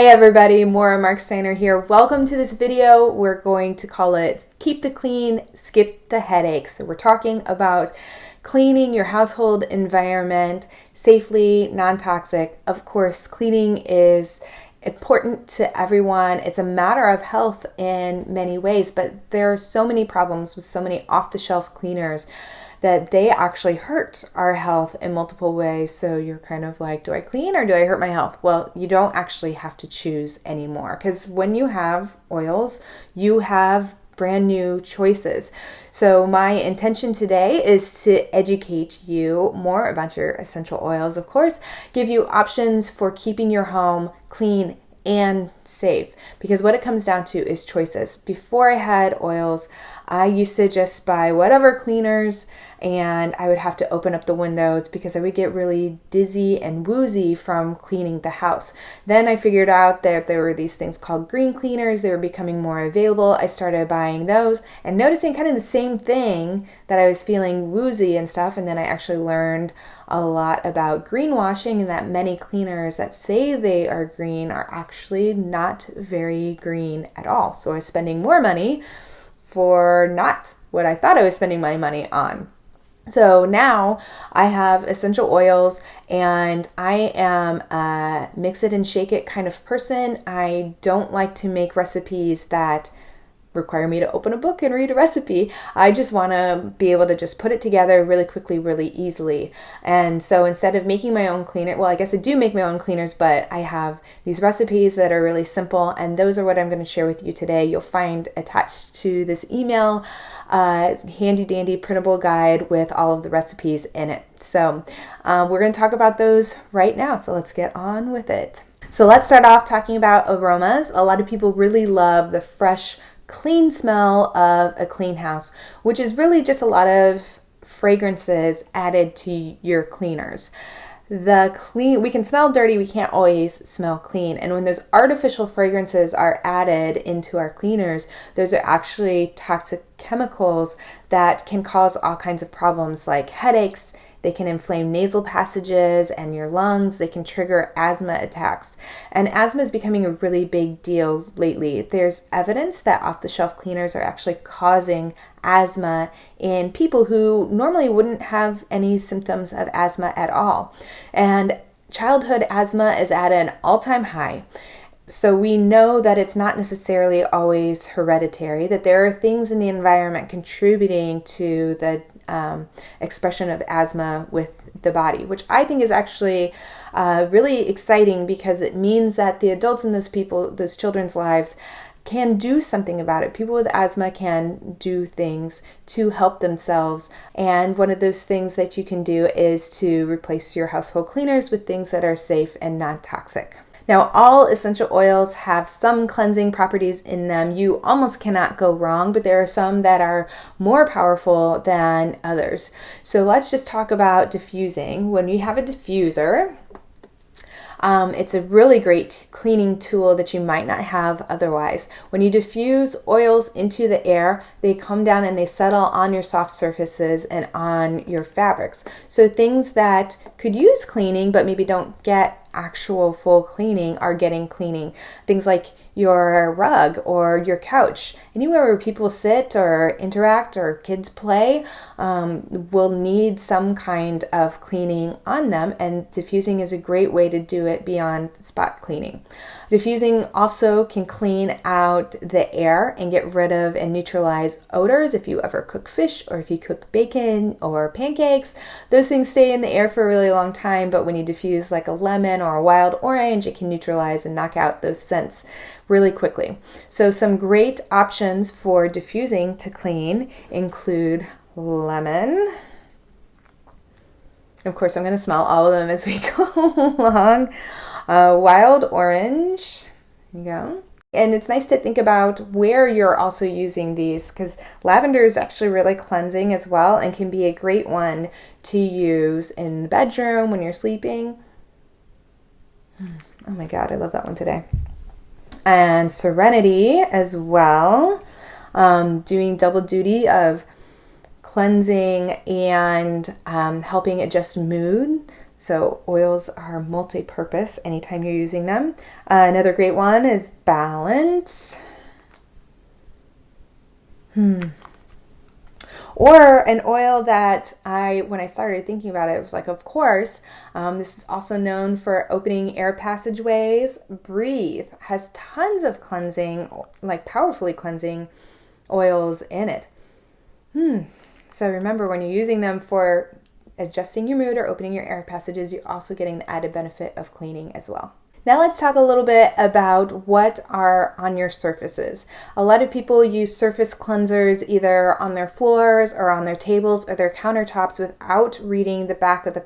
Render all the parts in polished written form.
Hey everybody, Maura Marksteiner here. Welcome to this video. We're going to call it Keep the Clean, Skip the Headaches. So we're talking about cleaning your household environment safely, non-toxic. Of course, cleaning is important to everyone. It's a matter of health in many ways, but there are so many problems with so many off-the-shelf cleaners that they actually hurt our health in multiple ways. So you're kind of like, do I clean or do I hurt my health? Well, you don't actually have to choose anymore, because when you have oils, you have brand new choices. So my intention today is to educate you more about your essential oils, of course, give you options for keeping your home clean and safe, because what it comes down to is choices. Before I had oils, I used to just buy whatever cleaners, and I would have to open up the windows because I would get really dizzy and woozy from cleaning the house. Then I figured out that there were these things called green cleaners. They were becoming more available. I started buying those and noticing kind of the same thing, that I was feeling woozy and stuff. And then I actually learned a lot about greenwashing, and that many cleaners that say they are green are actually not very green at all. So I was spending more money for not what I thought I was spending my money on. So now I have essential oils, and I am a mix it and shake it kind of person. I don't like to make recipes that require me to open a book and read a recipe. I just want to be able to just put it together really quickly, really easily. And so instead of making my own cleaner, well, I guess I do make my own cleaners, but I have these recipes that are really simple, and those are what I'm going to share with you today. You'll find attached to this email handy dandy printable guide with all of the recipes in it. So we're going to talk about those right now. So let's get on with it. So let's start off talking about aromas. A lot of people really love the fresh, clean smell of a clean house, which is really just a lot of fragrances added to your cleaners. We can smell dirty, we can't always smell clean. And when those artificial fragrances are added into our cleaners, those are actually toxic chemicals that can cause all kinds of problems like headaches. They can inflame nasal passages and your lungs. They can trigger asthma attacks. And asthma is becoming a really big deal lately. There's evidence that off-the-shelf cleaners are actually causing asthma in people who normally wouldn't have any symptoms of asthma at all. And childhood asthma is at an all-time high. So we know that it's not necessarily always hereditary, that there are things in the environment contributing to the expression of asthma with the body, which I think is actually really exciting, because it means that the adults in those children's lives can do something about it. People with asthma can do things to help themselves. And one of those things that you can do is to replace your household cleaners with things that are safe and non-toxic. Now, all essential oils have some cleansing properties in them. You almost cannot go wrong, but there are some that are more powerful than others. So let's just talk about diffusing. When you have a diffuser, it's a really great cleaning tool that you might not have otherwise. When you diffuse oils into the air, they come down and they settle on your soft surfaces and on your fabrics. So things that could use cleaning but maybe don't get actual full cleaning are getting cleaning. Things like your rug or your couch, anywhere where people sit or interact or kids play, will need some kind of cleaning on them, and diffusing is a great way to do it beyond spot cleaning. Diffusing also can clean out the air and get rid of and neutralize odors. If you ever cook fish, or if you cook bacon or pancakes, those things stay in the air for a really long time, but when you diffuse like a lemon or a wild orange, it can neutralize and knock out those scents really quickly. So some great options for diffusing to clean include lemon. Of course, I'm going to smell all of them as we go along. Wild orange. There you go. And it's nice to think about where you're also using these, because lavender is actually really cleansing as well, and can be a great one to use in the bedroom when you're sleeping. Oh my God, I love that one today. And serenity as well, doing double duty of cleansing and helping adjust mood. So oils are multi-purpose anytime you're using them. Another great one is Balance. Or an oil that when I started thinking about it, it was like, of course, this is also known for opening air passageways. Breathe has tons of cleansing, like powerfully cleansing oils in it. So remember, when you're using them for adjusting your mood or opening your air passages, you're also getting the added benefit of cleaning as well. Now let's talk a little bit about what are on your surfaces. A lot of people use surface cleansers either on their floors or on their tables or their countertops without reading the back of the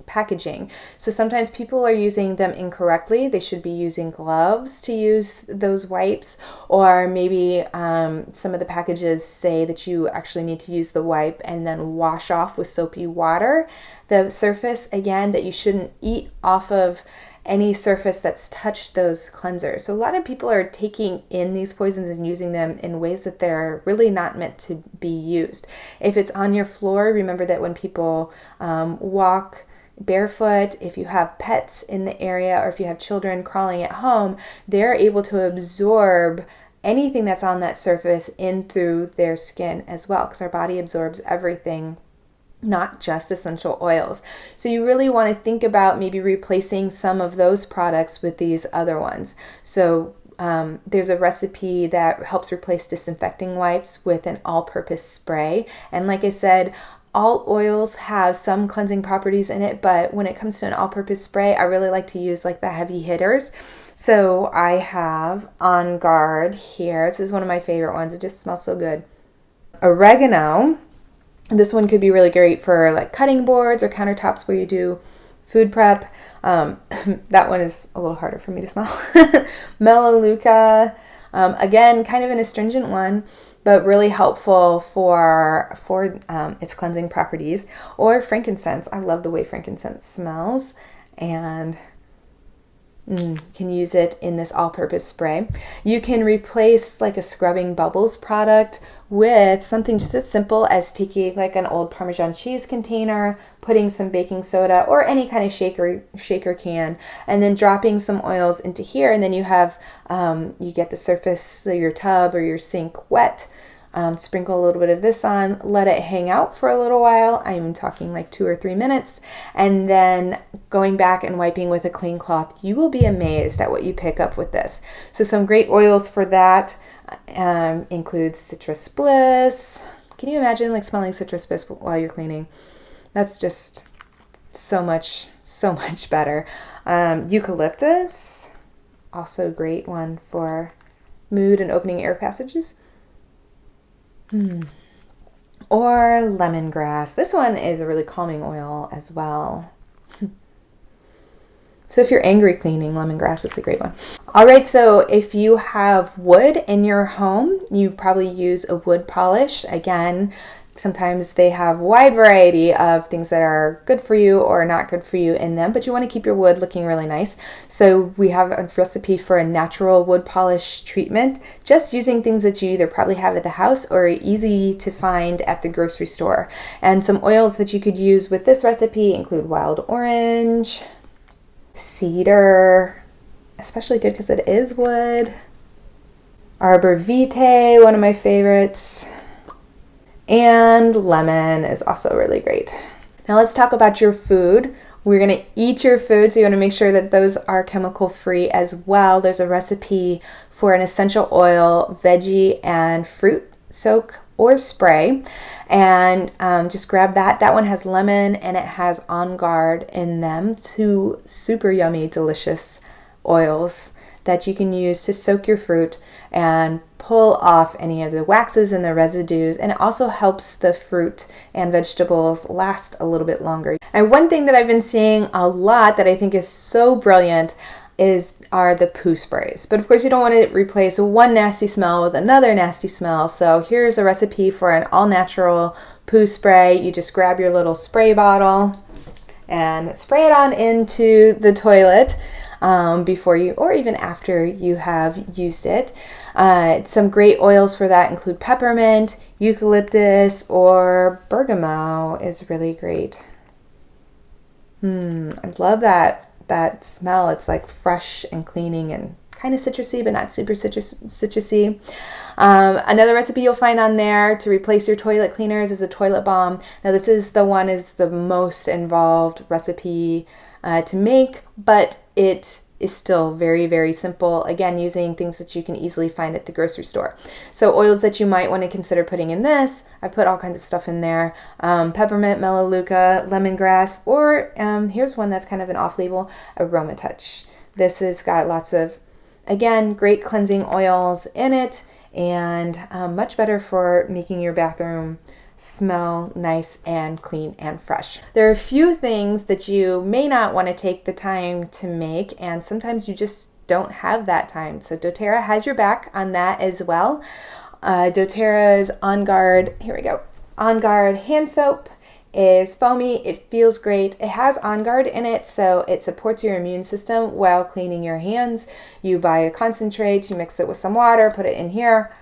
packaging. So sometimes people are using them incorrectly. They should be using gloves to use those wipes, or maybe some of the packages say that you actually need to use the wipe and then wash off with soapy water the surface. Again, that you shouldn't eat off of any surface that's touched those cleansers. So a lot of people are taking in these poisons and using them in ways that they're really not meant to be used. If it's on your floor, remember that when people walk barefoot, if you have pets in the area, or if you have children crawling at home, they're able to absorb anything that's on that surface in through their skin as well, because our body absorbs everything, not just essential oils. So you really want to think about maybe replacing some of those products with these other ones. So there's a recipe that helps replace disinfecting wipes with an all-purpose spray. And like I said, all oils have some cleansing properties in it, but when it comes to an all-purpose spray, I really like to use like the heavy hitters. So I have On Guard here. This is one of my favorite ones. It just smells so good. Oregano. This one could be really great for like cutting boards or countertops where you do food prep. That one is a little harder for me to smell. Melaleuca, again, kind of an astringent one, but really helpful for its cleansing properties. Or frankincense. I love the way frankincense smells, and can use it in this all-purpose spray. You can replace like a scrubbing bubbles product with something just as simple as taking like an old Parmesan cheese container, putting some baking soda or any kind of shaker can, and then dropping some oils into here, and then you have you get the surface of your tub or your sink wet. Sprinkle a little bit of this on, let it hang out for a little while. I'm talking like 2 or 3 minutes, and then going back and wiping with a clean cloth. You will be amazed at what you pick up with this. So some great oils for that include Citrus Bliss. Can you imagine like smelling Citrus Bliss while you're cleaning? That's just so much better. Eucalyptus, also a great one for mood and opening air passages. Or lemongrass. This one is a really calming oil as well. So if you're angry cleaning, lemongrass is a great one. All right, so if you have wood in your home, you probably use a wood polish. Again, sometimes they have a wide variety of things that are good for you or not good for you in them, but you want to keep your wood looking really nice. So we have a recipe for a natural wood polish treatment, just using things that you either probably have at the house or are easy to find at the grocery store. And some oils that you could use with this recipe include wild orange, cedar, especially good because it is wood, arbor vitae, one of my favorites, and lemon is also really great. Now let's talk about your food. We're going to eat your food, so you want to make sure that those are chemical free as well. There's a recipe for an essential oil, veggie, and fruit soak or spray, and just grab that. That one has lemon and it has On Guard in them. 2 super yummy, delicious oils that you can use to soak your fruit and pull off any of the waxes and the residues, and it also helps the fruit and vegetables last a little bit longer. And one thing that I've been seeing a lot that I think is so brilliant are the Poo Sprays. But of course you don't want to replace one nasty smell with another nasty smell. So here's a recipe for an all-natural Poo Spray. You just grab your little spray bottle and spray it on into the toilet before you, or even after you have used it. Some great oils for that include peppermint, eucalyptus, or bergamot is really great. I love that smell. It's like fresh and cleaning and kind of citrusy, but not super citrusy. Another recipe you'll find on there to replace your toilet cleaners is a toilet balm. Now this is the most involved recipe to make, but it is still very, very simple. Again, using things that you can easily find at the grocery store. So oils that you might want to consider putting in this, I've put all kinds of stuff in there. Peppermint, melaleuca, lemongrass, or here's one that's kind of an off-label, Aroma Touch. This has got lots of, again, great cleansing oils in it, and much better for making your bathroom smell nice and clean and fresh. There are a few things that you may not want to take the time to make, and sometimes you just don't have that time. So doTERRA has your back on that as well. doTERRA's On Guard, here we go, On Guard hand soap is foamy. It feels great. It has On Guard in it, so it supports your immune system while cleaning your hands. You buy a concentrate, you mix it with some water, put it in here,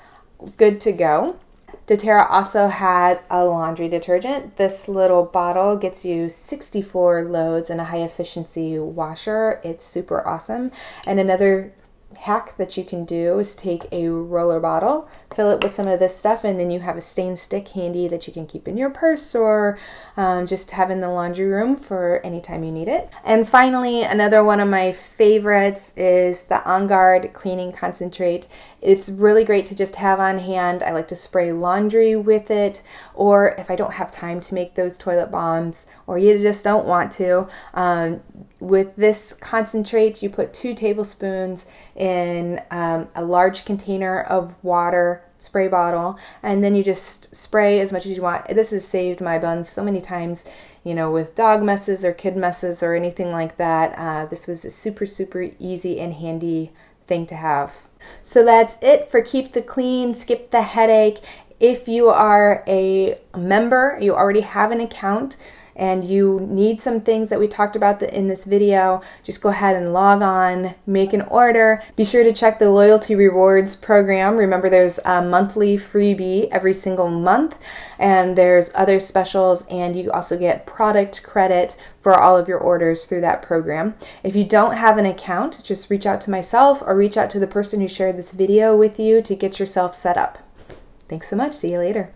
good to go. doTERRA also has a laundry detergent. This little bottle gets you 64 loads in a high efficiency washer. It's super awesome. And another hack that you can do is take a roller bottle, fill it with some of this stuff, and then you have a stain stick handy that you can keep in your purse or just have in the laundry room for any time you need it. And finally, another one of my favorites is the On Guard cleaning concentrate. It's really great to just have on hand. I like to spray laundry with it, or if I don't have time to make those toilet bombs, or you just don't want to, with this concentrate, you put 2 tablespoons in a large container of water, spray bottle, and then you just spray as much as you want. This has saved my buns so many times, you know, with dog messes or kid messes or anything like that. This was a super, super easy and handy thing to have. So that's it for Keep the Clean, Skip the Headache. If you are a member, you already have an account, and you need some things that we talked about in this video, just go ahead and log on, make an order. Be sure to check the loyalty rewards program. Remember, there's a monthly freebie every single month, and there's other specials, and you also get product credit for all of your orders through that program. If you don't have an account, just reach out to myself or reach out to the person who shared this video with you to get yourself set up. Thanks so much. See you later.